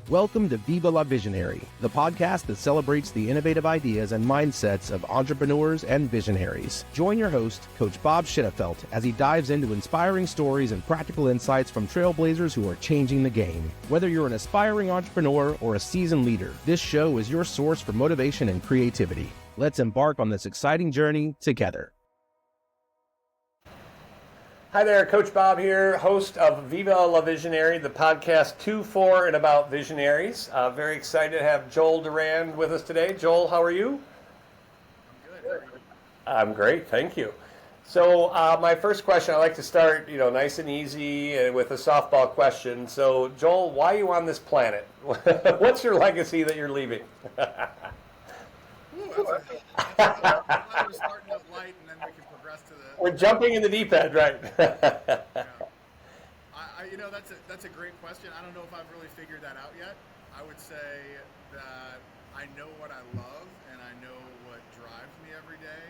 Welcome to Viva La Visionary, the podcast that celebrates the innovative ideas and mindsets of entrepreneurs and visionaries. Join your host, Coach Bob Schittefeld, as he dives into inspiring stories and practical insights from trailblazers who are changing the game. Whether you're an aspiring entrepreneur or a seasoned leader, this show is your source for motivation and creativity. Let's embark on this exciting journey together. Hi there, Coach Bob here, host of Viva La Visionary, the podcast to, for, and about visionaries. Very excited to have Joel Duran with us today. Joel, how are you? I'm good. I'm great, thank you. So my first question, I like to start, nice and easy with a softball question. So Joel, why are you on this planet? What's your legacy that you're leaving? I'm starting out light, and then we can progress to the. We're jumping in the deep end, right? Yeah. That's a great question. I don't know if I've really figured that out yet. I would say that I know what I love and I know what drives me every day.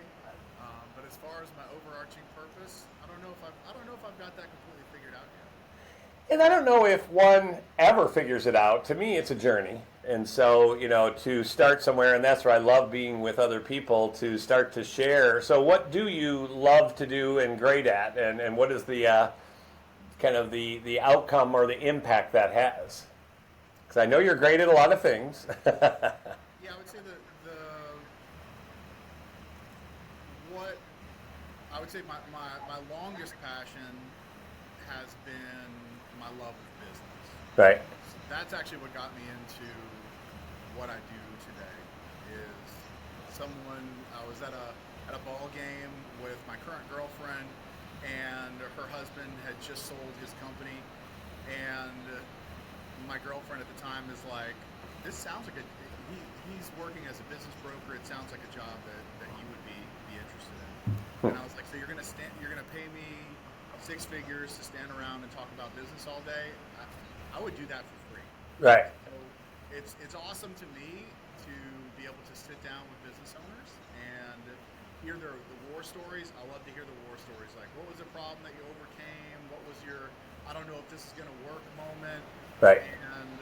But as far as my overarching purpose, I don't know if I've got that completely figured out yet. And I don't know if one ever figures it out. To me, it's a journey. And so, to start somewhere, and that's where I love being with other people, to start to share. So what do you love to do and great at? And what is the kind of the outcome or the impact that has? Because I know you're great at a lot of things. Yeah, I would say I would say my longest passion has been my love of business. Right. That's actually what got me into what I do today. I was at a ball game with my current girlfriend, and her husband had just sold his company, and my girlfriend at the time is like, "This sounds like he's working as a business broker. It sounds like a job that you would be interested in." And I was like, "So you're gonna pay me six figures to stand around and talk about business all day? I would do that for free." Right. So it's awesome to me to be able to sit down with business owners and hear the war stories. I love to hear the war stories. Like, what was the problem that you overcame? What was your, I don't know if this is going to work moment? Right. And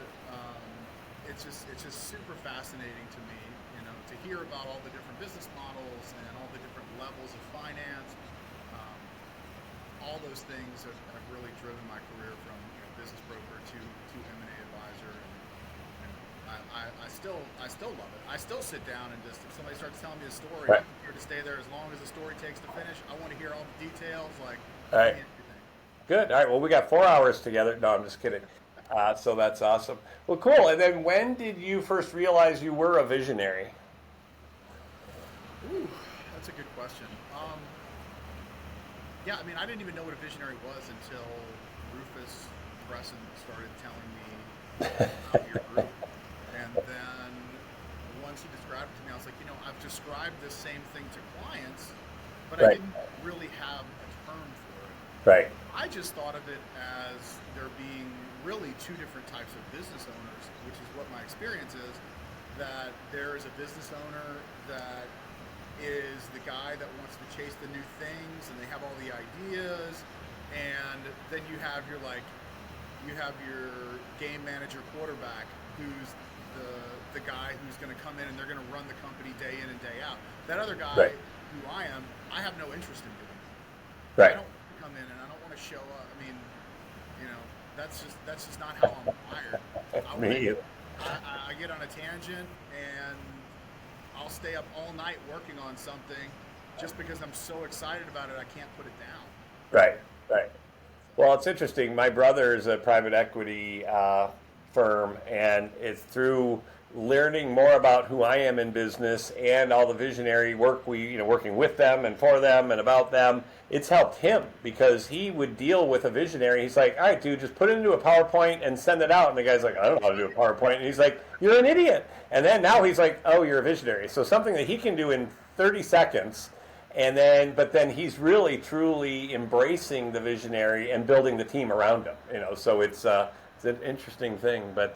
it's just super fascinating to me, to hear about all the different business models and all the different levels of finance. All those things have really driven my career from business broker to M&A advisor. I still love it. I still sit down and just, if somebody starts telling me a story, right. I'm here to stay there as long as the story takes to finish. I want to hear all the details, like all right. everything. Good. All right. Well, we got 4 hours together. No, I'm just kidding. So that's awesome. Well, cool. And then when did you first realize you were a visionary? Ooh, that's a good question. Yeah, I mean, I didn't even know what a visionary was until Rufus Bresson started telling me about your group. And then once he described it to me, I was like, I've described this same thing to clients, but right. I didn't really have a term for it. Right. I just thought of it as there being really two different types of business owners, which is what my experience is, that there is a business owner that is the guy that wants to chase the new things and they have all the ideas, and then you have your game manager quarterback who's the guy who's going to come in and they're going to run the company day in and day out. That other guy, right. who I am, I have no interest in doing that. Right. I don't want to come in and I don't want to show up. I mean, that's just not how I'm wired. I get on a tangent and I'll stay up all night working on something just because I'm so excited about it, I can't put it down. Right. Well, it's interesting. My brother is a private equity firm, and it's through learning more about who I am in business and all the visionary work working with them and for them and about them, it's helped him because he would deal with a visionary. He's like, all right, dude, just put it into a PowerPoint and send it out. And the guy's like, I don't know how to do a PowerPoint. And he's like, you're an idiot. And then now he's like, oh, you're a visionary. So something that he can do in 30 seconds. But then he's really, truly embracing the visionary and building the team around him. So it's an interesting thing. But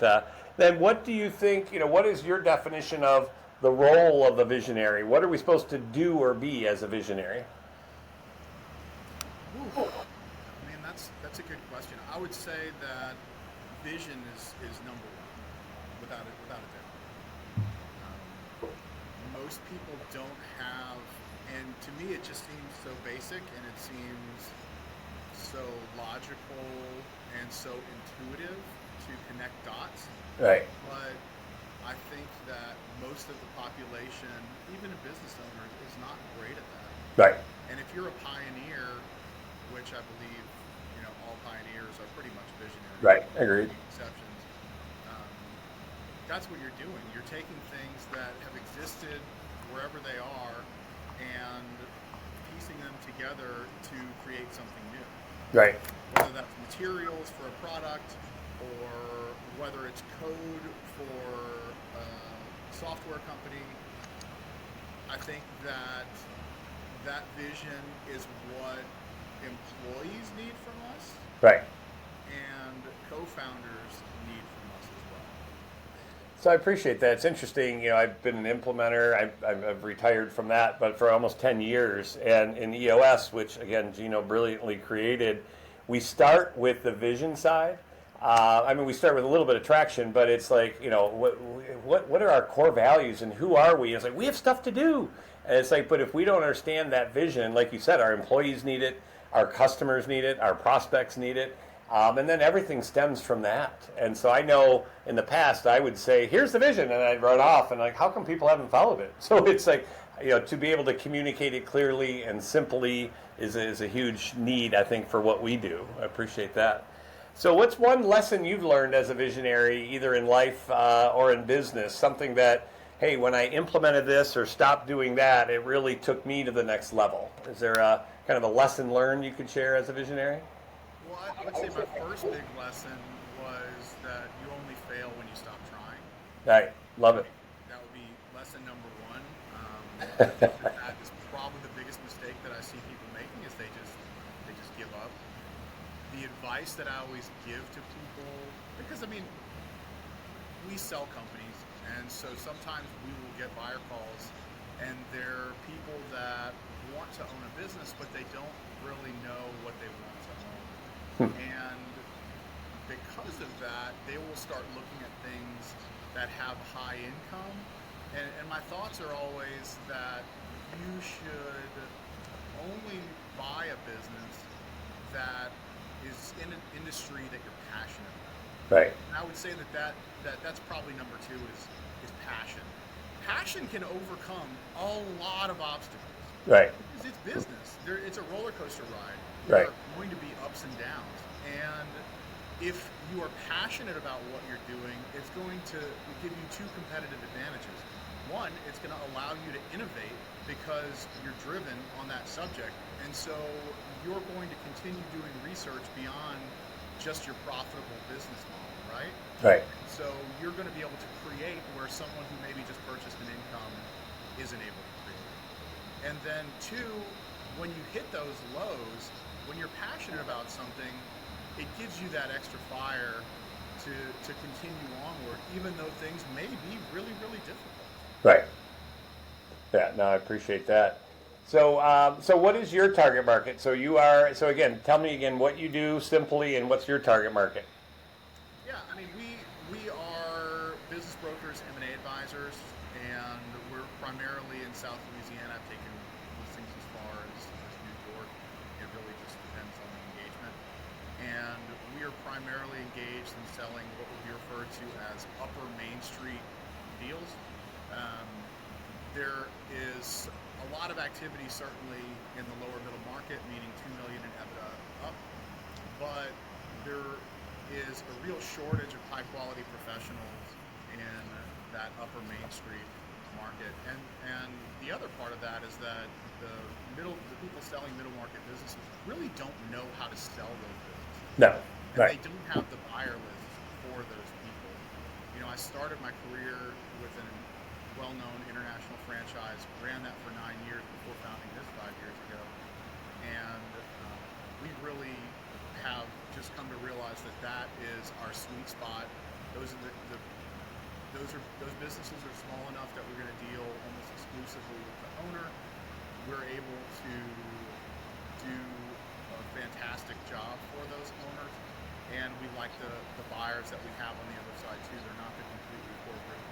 then what do you think, what is your definition of the role of the visionary? What are we supposed to do or be as a visionary? Ooh. I mean, that's a good question. I would say that vision is number one. without a doubt. Most people don't have, and to me it just seems so basic and it seems so logical and so intuitive to connect dots. Right. But I think that most of the population, even a business owner, is not great at that. Right. And if you're a pioneer, which I believe, all pioneers are pretty much visionaries. Right. Agreed. Exceptions. That's what you're doing. You're taking things that have existed wherever they are and piecing them together to create something new. Right. Whether that's materials for a product or whether it's code for a software company. I think that vision is what employees need from us. Right. And co-founders need from us as well. So I appreciate that. It's interesting. I've been an implementer. I've retired from that, but for almost 10 years. And in EOS, which again Gino brilliantly created, we start with the vision side. We start with a little bit of traction, but it's like, what are our core values and who are we? It's like, we have stuff to do. And it's like, but if we don't understand that vision, like you said, our employees need it, our customers need it, our prospects need it. And then everything stems from that. And so I know in the past I would say, here's the vision, and I'd run off, and like, how come people haven't followed it? So it's like, to be able to communicate it clearly and simply is a huge need, I think, for what we do. I appreciate that. So what's one lesson you've learned as a visionary, either in life or in business, something that, hey, when I implemented this or stopped doing that, it really took me to the next level? Is there a kind of a lesson learned you could share as a visionary? Well, I would say my first big lesson was that you only fail when you stop trying. Right, love it. That would be lesson number one. I think that is probably the biggest mistake that I see people making is they just give up. The advice that I always give to people, because we sell companies, and so sometimes we will get buyer calls, and they're people that want to own a business, but they don't really know what they want to own. And because of that, they will start looking at things that have high income. And my thoughts are always that you should only buy a business that is in an industry that you're passionate about. Right. And I would say that's probably number two is passion. Passion can overcome a lot of obstacles. Right. Because it's business. It's a roller coaster ride. Right. There are going to be ups and downs. And if you are passionate about what you're doing, it's going to give you two competitive advantages. One, it's going to allow you to innovate because you're driven on that subject. And so you're going to continue doing research beyond just your profitable business model, right? Right. So you're going to be able to create where someone who maybe just purchased an income isn't able to create. And then two, when you hit those lows, when you're passionate about something, it gives you that extra fire to continue onward, even though things may be really, really difficult. Right. Yeah, no, I appreciate that. So, so what is your target market? So again, tell me again what you do simply and what's your target market? Yeah, we are business brokers, M&A advisors, and we're primarily in South Louisiana. I've taken listings as far as New York. It really just depends on the engagement. And we are primarily engaged in selling what would be referred to as upper Main Street deals. There is a lot of activity certainly in the lower middle market, meaning $2 million in EBITDA up, but there is a real shortage of high quality professionals in that upper Main Street market. And the other part of that is that the people selling middle market businesses really don't know how to sell those businesses. No. And Right. they don't have the buyer list for those people. I started my career with a well-known international franchise, ran that for 9 years before founding this 5 years ago, and we really have just come to realize that is our sweet spot. Those businesses are small enough that we're going to deal almost exclusively with the owner. We're able to do a fantastic job for those owners, and we like the buyers that we have on the other side too. They're not the completely corporate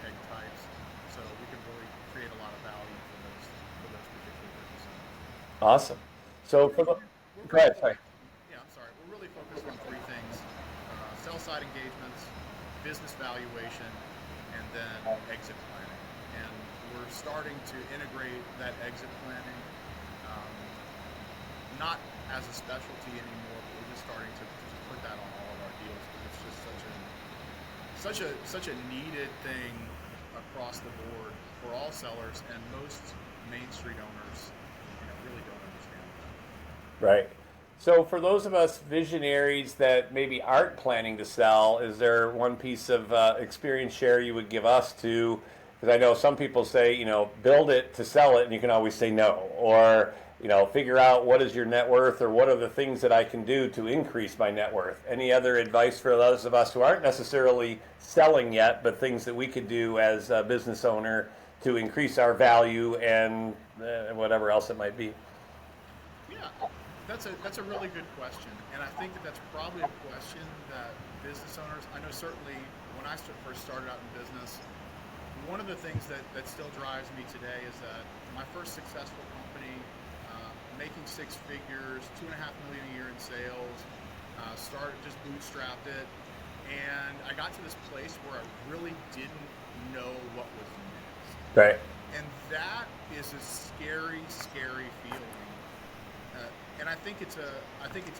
Awesome. So for the, We're go really ahead, sorry. focused on, yeah, I'm sorry. We're really focused on three things: sell side engagements, business valuation, and then exit planning. And we're starting to integrate that exit planning, um, not as a specialty anymore, but we're just starting to just put that on all of our deals because it's just such a needed thing across the board for all sellers, and most Main Street owners, really don't understand that. Right. So for those of us visionaries that maybe aren't planning to sell, is there one piece of experience share you would give us to? Because I know some people say, build it to sell it, and you can always say no, or figure out what is your net worth, or what are the things that I can do to increase my net worth. Any other advice for those of us who aren't necessarily selling yet, but things that we could do as a business owner to increase our value and whatever else it might be? Yeah, that's a really good question, and I think that that's probably a question that business owners. I know certainly when I first started out in business, one of the things that still drives me today is that my first successful company, making six figures, 2.5 million a year in sales, just bootstrapped it, and I got to this place where I really didn't know what was next, Right. and that is a scary, scary feeling. And I think it's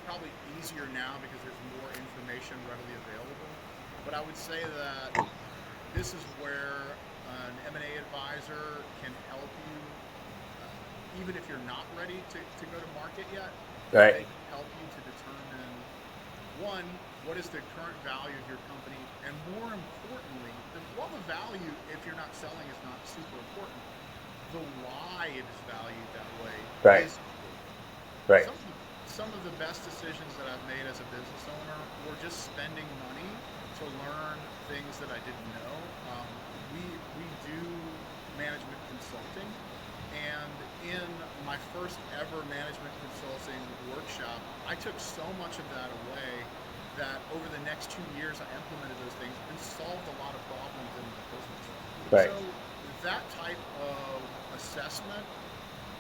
probably easier now because there's more information readily available. But I would say that this is where an M&A advisor can help you, even if you're not ready to go to market yet. Right. They can help you to determine, one, what is the current value of your company, and more importantly, the value, if you're not selling, is not super important. The why it is valued that way Right. is. Right. Some of the best decisions that I've made as a business owner were just spending money to learn things that I didn't know. We do management consulting, and in my first ever management consulting workshop, I took so much of that away that over the next 2 years I implemented those things and solved a lot of problems in my business. Right. So that type of assessment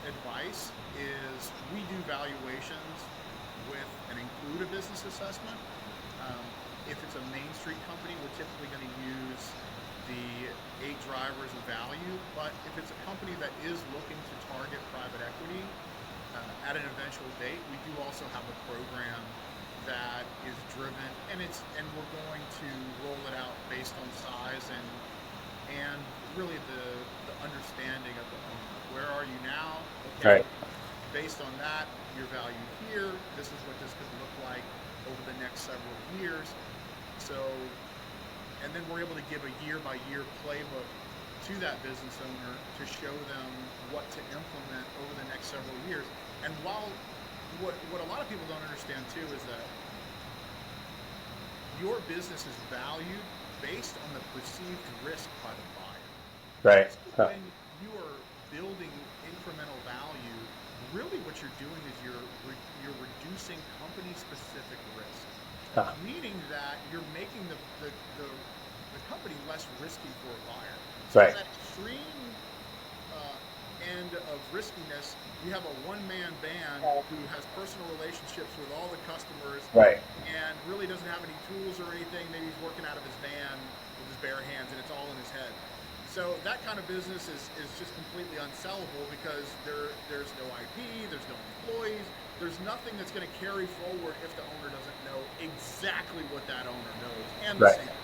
advice is we do valuations with and include a business assessment. If it's a Main Street company, we're typically going to use the 8 drivers of value. But if it's a company that is looking to target private equity at an eventual date, we do also have a program that is driven, and we're going to roll it out based on size and really the understanding of the owner. Where are you now? Okay. Right. Based on that, your value here, this is what this could look like over the next several years. So, and then we're able to give a year-by-year playbook to that business owner to show them what to implement over the next several years. And while what a lot of people don't understand too is that your business is valued based on the perceived risk by the buyer. Right. So when you are building incremental value, really what you're doing is you're reducing company-specific risk, meaning that you're making the company less risky for a buyer. So Right. that extreme end of riskiness, you have a one-man band who has personal relationships with all the customers, Right. and really doesn't have any tools or anything. Maybe he's working out of his van with his bare hands, and it's all in his head. So that kind of business is just completely unsellable because there's no IP, there's no employees, there's nothing that's going to carry forward if the owner doesn't know exactly what that owner knows. And the Right. same.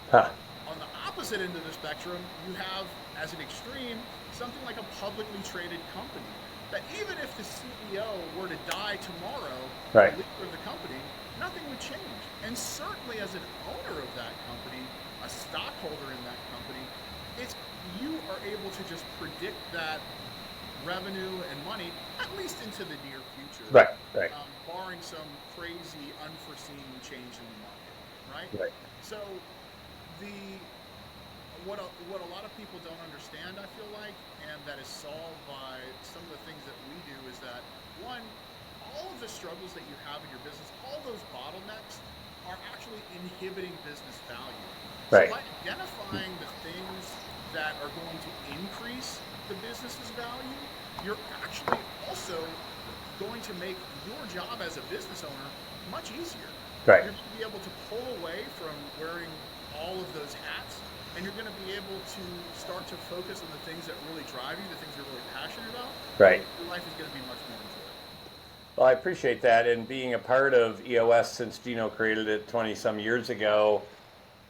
Huh. On the opposite end of the spectrum, you have, as an extreme, something like a publicly traded company that even if the CEO were to die tomorrow, Right. the leader of the company, nothing would change. And certainly as an owner of that company, a stockholder in that company, you are able to just predict that revenue and money at least into the near future, Right. Right. barring some crazy unforeseen change in the market, right? Right. So what a lot of people don't understand, I feel like, and that is solved by some of the things that we do, is that one, all of the struggles that you have in your business, all those bottlenecks are actually inhibiting business value. Right. So by identifying the things that are going to increase the business's value, you're actually also also going to make your job as a business owner much easier. Right. You're going to be able to pull away from wearing all of those hats, and you're going to be able to start to focus on the things that really drive you, the things you're really passionate about. Right. Your life is going to be much more enjoyable. Well, I appreciate that, and being a part of EOS since Gino created it 20 some years ago,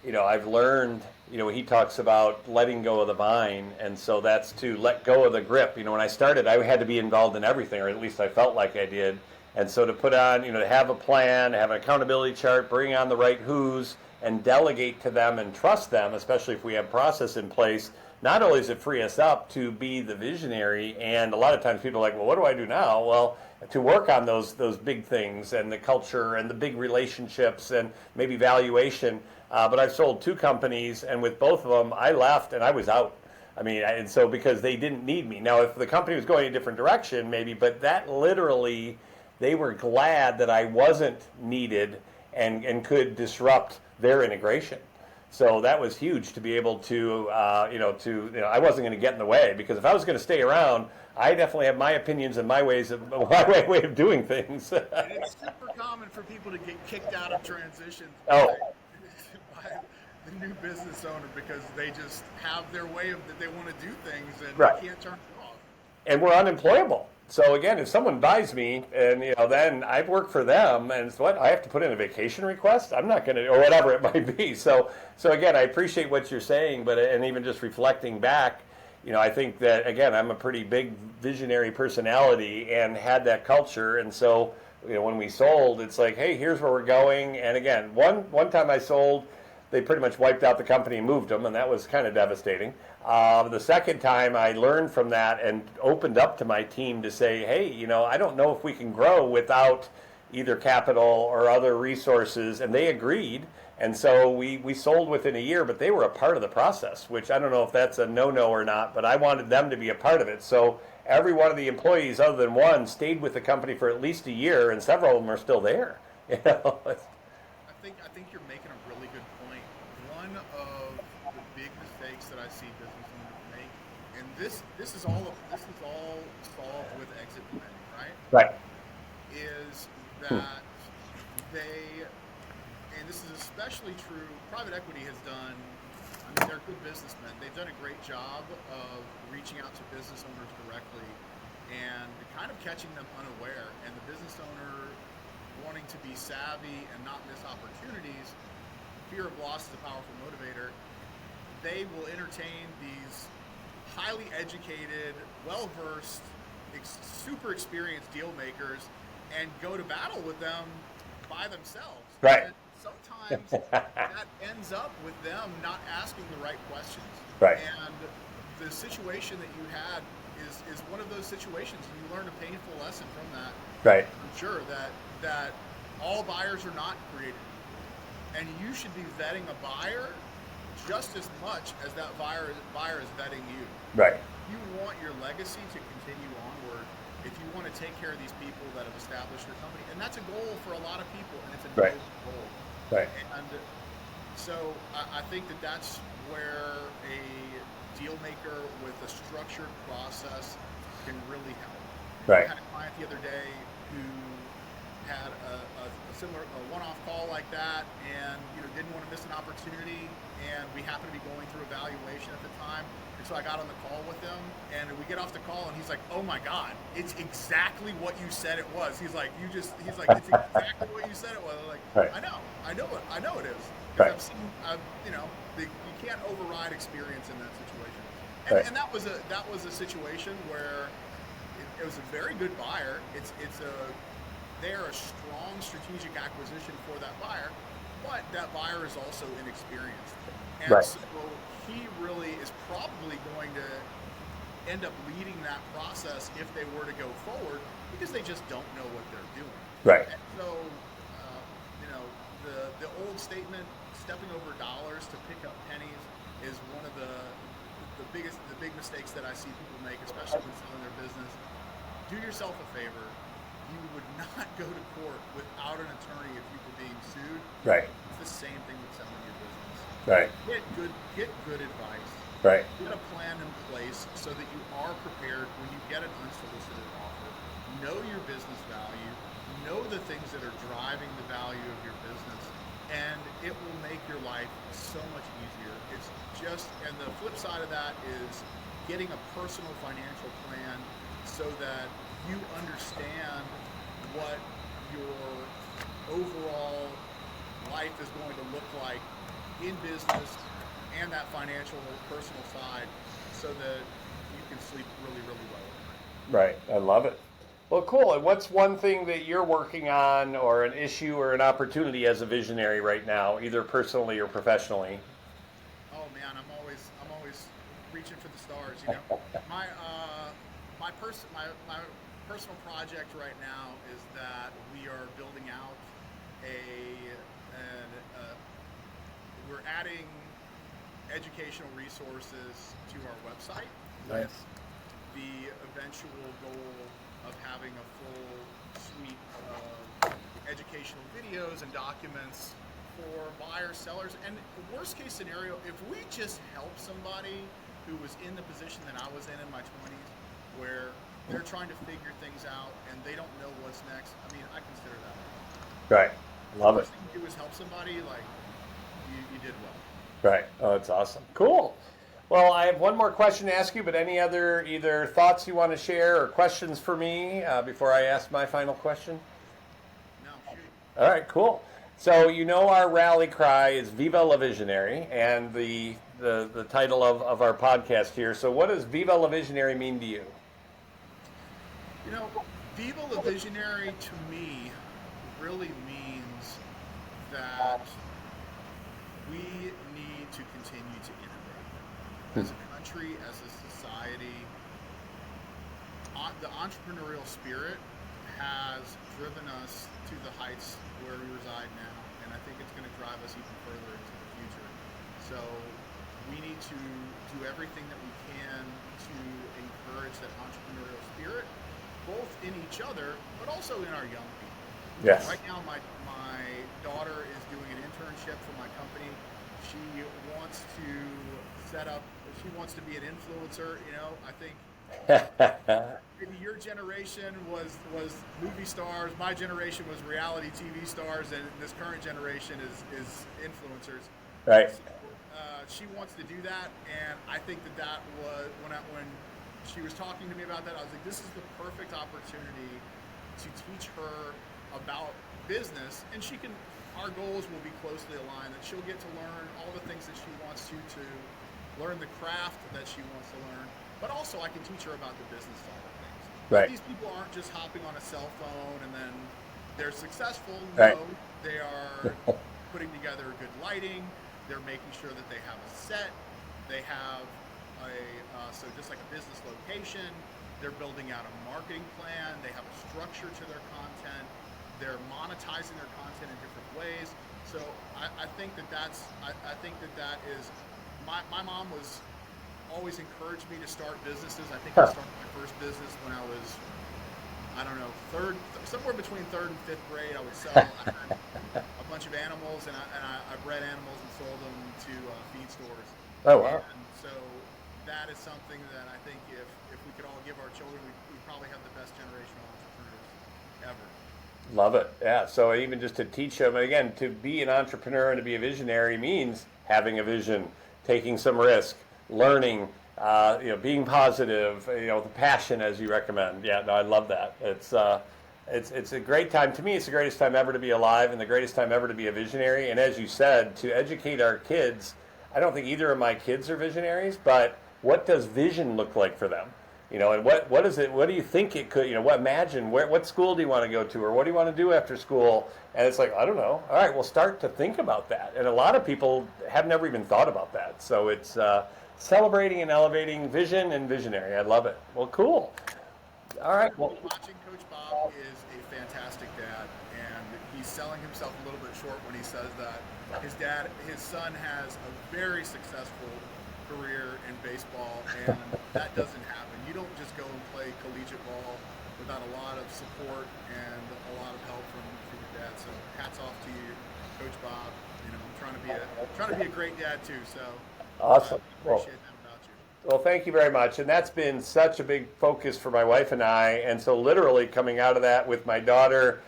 I've learned, he talks about letting go of the vine, and so that's to let go of the grip. When I started, I had to be involved in everything, or at least I felt like I did. And so to put on, to have a plan, have an accountability chart, bring on the right who's, and delegate to them and trust them, especially if we have process in place, not only does it free us up to be the visionary, and a lot of times people are like, well, what do I do now? Well, to work on those big things and the culture and the big relationships and maybe valuation. But I've sold 2 companies, and with both of them, I left and I was out. And so because they didn't need me. Now, if the company was going a different direction, maybe, but that literally, they were glad that I wasn't needed and could disrupt their integration. So that was huge to be able to, I wasn't going to get in the way, because if I was going to stay around, I definitely have my opinions and my way of doing things. And it's super common for people to get kicked out of transitions Oh. by the new business owner, because they just have their way of that they want to do things, and Right. they can't turn it off. And we're unemployable. So again, if someone buys me, and then I've worked for them, and it's what I have to put in a vacation request, I'm not going to, or whatever it might be. So again, I appreciate what you're saying, but and even just reflecting back, I think that again, I'm a pretty big visionary personality and had that culture, and so when we sold, it's like, hey, here's where we're going. And again, one time I sold, they pretty much wiped out the company and moved them, and that was kind of devastating. The second time, I learned from that and opened up to my team to say, hey, I don't know if we can grow without either capital or other resources, and they agreed. And so we sold within a year, but they were a part of the process, which I don't know if that's a no-no or not, but I wanted them to be a part of it. So every one of the employees, other than one, stayed with the company for at least a year, and several of them are still there. I think you're making a really good point. One of the big mistakes that I see business owners make, and this is all solved with exit planning, right? Right. Is that they, and this is especially true, private equity has done, they're good businessmen. They've done a great job of reaching out to business owners directly and kind of catching them unaware, and the business owner wanting to be savvy and not miss opportunities. Fear of loss is a powerful motivator. They will entertain these highly educated, well-versed, super experienced deal makers and go to battle with them by themselves. Right. And sometimes that ends up with them not asking the right questions. Right. And the situation that you had is one of those situations, and you learn a painful lesson from that. Right. I'm sure that all buyers are not created, and you should be vetting a buyer just as much as that buyer is vetting you. Right. You want your legacy to continue onward. If you want to take care of these people that have established your company, and that's a goal for a lot of people, and it's a Right. noble goal. Right. And so I think that that's where a deal maker with a structured process can really help. Right. I had a client the other day who had a similar one-off call like that, and didn't want to miss an opportunity, and we happened to be going through evaluation at the time, and so I got on the call with him, and we get off the call, and he's like, "Oh my God, it's exactly what you said it was." He's like, "It's exactly what you said it was." I'm like, Right. I know it is. Right. You can't override experience in that situation, Right. and that was a situation where it was a very good buyer. They're a strong strategic acquisition for that buyer, but that buyer is also inexperienced. And Right. so he really is probably going to end up leading that process if they were to go forward, because they just don't know what they're doing. Right. And so, the old statement, stepping over dollars to pick up pennies, is one of the big mistakes that I see people make, especially when selling their business. Do yourself a favor. You would not go to court without an attorney if you were being sued. Right. It's the same thing with selling your business. Right. Get good advice. Right. Get a plan in place so that you are prepared when you get an unsolicited offer. know your business value, know the things that are driving the value of your business, and it will make your life so much easier. It's just, and the flip side of that is getting a personal financial plan so that you understand what your overall life is going to look like in business and that financial personal side, so that you can sleep really, really well at night. Right. I love it. Well, cool. And what's one thing that you're working on, or an issue or an opportunity as a visionary right now, either personally or professionally? Oh man, I'm always reaching for the stars. You know, my my personal project right now is that we are building out we're adding educational resources to our website. Nice. With the eventual goal of having a full suite of educational videos and documents for buyers, sellers, and worst case scenario, if we just help somebody who was in the position that I was in my 20s, where they're trying to figure things out and they don't know what's next, I mean, I consider that. Right. Love The it. first thing you do is help somebody, like, you did well. Right. Oh, that's awesome. Cool. Well, I have one more question to ask you, but any other either thoughts you want to share or questions for me before I ask my final question? No, shoot. All right, cool. So you know our rally cry is Viva La Visionary, and the title of our podcast here. So what does Viva La Visionary mean to you? You know, Viva La Visionary to me really means that we need to continue to innovate. As a country, as a society, the entrepreneurial spirit has driven us to the heights where we reside now, and I think it's going to drive us even further into the future. So we need to do everything that we can to encourage that entrepreneurial spirit, both in each other, but also in our young people. Yes. Right now, my daughter is doing an internship for my company. She wants to she wants to be an influencer. You know, I think maybe your generation was movie stars. My generation was reality TV stars, and this current generation is influencers. Right. So, she wants to do that, and I think that was when she was talking to me about that, I was like, this is the perfect opportunity to teach her about business, and our goals will be closely aligned, that she'll get to learn all the things that she wants to learn the craft that she wants to learn, but also I can teach her about the business side of things. Right. These people aren't just hopping on a cell phone and then they're successful. Right. No, they are putting together good lighting. They're making sure that they have a set. They have so just like a business location. They're building out a marketing plan. They have a structure to their content. They're monetizing their content in different ways. So I think that is my mom was always encouraged me to start businesses. I think I started my first business when I was, I don't know, somewhere between third and fifth grade. I would sell a bunch of animals, and I bred animals and sold them to feed stores. Oh, wow. And so that is something that I think if we could all give our children, we probably have the best generation of entrepreneurs ever. Love it. Yeah. So even just to teach them, again, to be an entrepreneur and to be a visionary means having a vision, taking some risk, learning, being positive, the passion as you recommend. Yeah, no, I love that. It's a great time. To me, it's the greatest time ever to be alive and the greatest time ever to be a visionary. And as you said, to educate our kids, I don't think either of my kids are visionaries, but what does vision look like for them? And what is it? What do you think it could? What school do you want to go to, or what do you want to do after school? And it's like, I don't know. All right, we'll start to think about that. And a lot of people have never even thought about that. So it's celebrating and elevating vision and visionary. I love it. Well, cool. All right. Well, watching Coach Bob is a fantastic dad, and he's selling himself a little bit short when he says that his son has a very successful career in baseball, and that doesn't happen. You don't just go and play collegiate ball without a lot of support and a lot of help from your dad. So hats off to you, Coach Bob. I'm trying to be a great dad too. So awesome. I appreciate that about you. Well, thank you very much. And that's been such a big focus for my wife and I. And so literally coming out of that with my daughter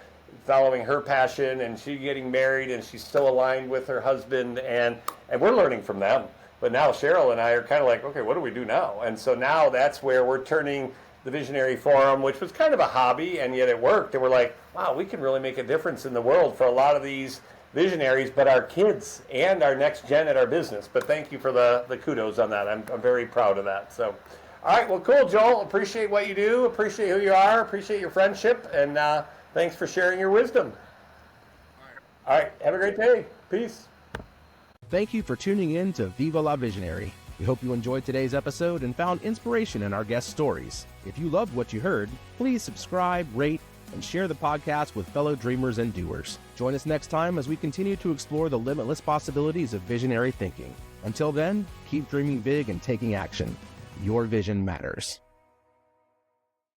following her passion and she getting married and she's still aligned with her husband and we're learning from them. But now Cheryl and I are kind of like, okay, what do we do now? And so now that's where we're turning the Visionary Forum, which was kind of a hobby, and yet it worked. And we're like, wow, we can really make a difference in the world for a lot of these visionaries, but our kids and our next gen at our business. But thank you for the kudos on that. I'm very proud of that. So, all right, well, cool, Joel. Appreciate what you do. Appreciate who you are. Appreciate your friendship. And thanks for sharing your wisdom. All right, have a great day. Peace. Thank you for tuning in to Viva La Visionary. We hope you enjoyed today's episode and found inspiration in our guest stories. If you loved what you heard, please subscribe, rate, and share the podcast with fellow dreamers and doers. Join us next time as we continue to explore the limitless possibilities of visionary thinking. Until then, keep dreaming big and taking action. Your vision matters.